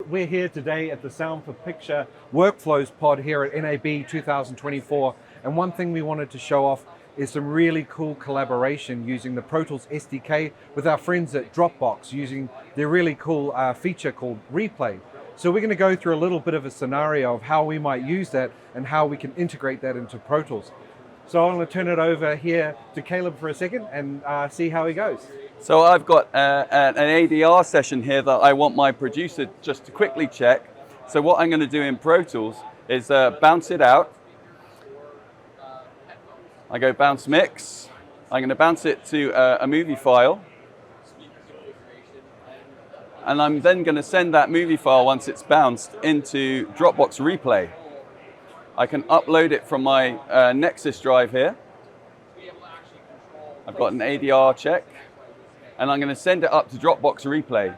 we're here today at the Sound for Picture Workflows pod here at NAB 2024. And one thing we wanted to show off is some really cool collaboration using the Pro Tools SDK with our friends at Dropbox using their really cool feature called Replay. So we're going to go through a little bit of a scenario of how we might use that and how we can integrate that into Pro Tools. So I'm going to turn it over here to Caleb for a second and see how he goes. So I've got an ADR session here that I want my producer just to quickly check. So what I'm going to do in Pro Tools is bounce it out. I go bounce mix. I'm going to bounce it to a movie file. And I'm then going to send that movie file, once it's bounced, into Dropbox Replay. I can upload it from my Nexus drive here. I've got an ADR check. And I'm going to send it up to Dropbox Replay.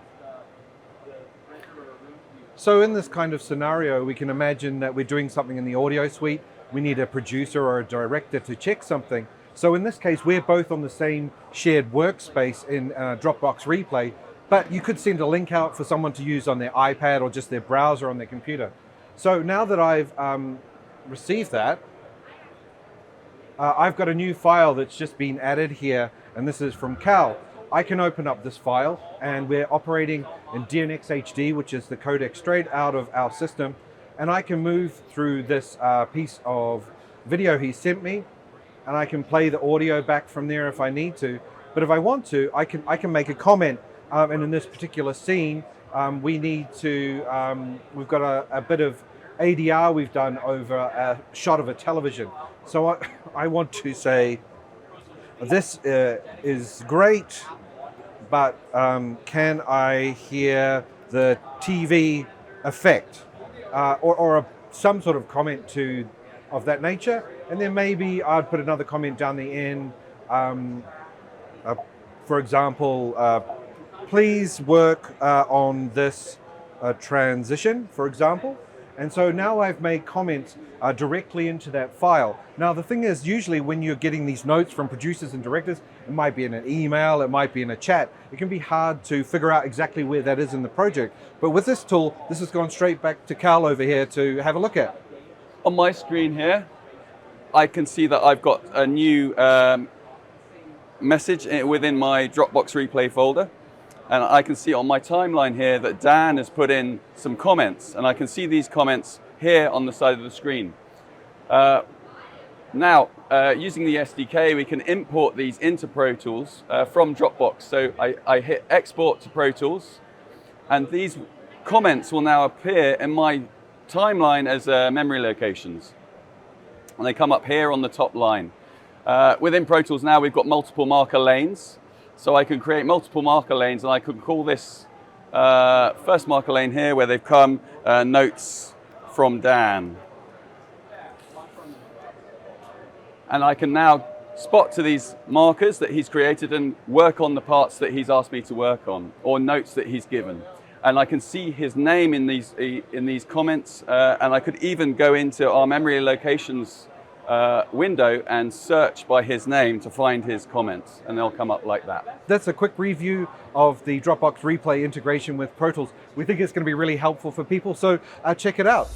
So in this kind of scenario, we can imagine that we're doing something in the audio suite. We need a producer or a director to check something. So in this case, we're both on the same shared workspace in Dropbox Replay, but you could send a link out for someone to use on their iPad or just their browser on their computer. So now that I've received that, I've got a new file that's just been added here, and this is from Cal. I can open up this file, and we're operating in DNX HD, which is the codec straight out of our system. And I can move through this piece of video he sent me, and I can play the audio back from there if I need to. But if I want to, I can make a comment. And in this particular scene, we need to, we've got a bit of ADR we've done over a shot of a television. So I want to say, this is great, but can I hear the TV effect? Or some sort of comment of that nature, and then maybe I'd put another comment down the end. For example, please work on this transition, for example. And so now I've made comments directly into that file. Now the thing is, usually when you're getting these notes from producers and directors, it might be in an email, it might be in a chat. It can be hard to figure out exactly where that is in the project. But with this tool, this has gone straight back to Cal over here to have a look at. On my screen here, I can see that I've got a new message within my Dropbox Replay folder. And I can see on my timeline here that Dan has put in some comments, and I can see these comments here on the side of the screen. Now, using the SDK, we can import these into Pro Tools from Dropbox. So I hit export to Pro Tools, and these comments will now appear in my timeline as memory locations. And they come up here on the top line. Within Pro Tools now, we've got multiple marker lanes. So I can create multiple marker lanes, and I could call this first marker lane here, where they've come, notes from Dan. And I can now spot to these markers that he's created and work on the parts that he's asked me to work on, or notes that he's given. And I can see his name in these comments, and I could even go into our memory locations window and search by his name to find his comments, and they'll come up like that. That's a quick review of the Dropbox Replay integration with Pro Tools. We think it's going to be really helpful for people, so check it out.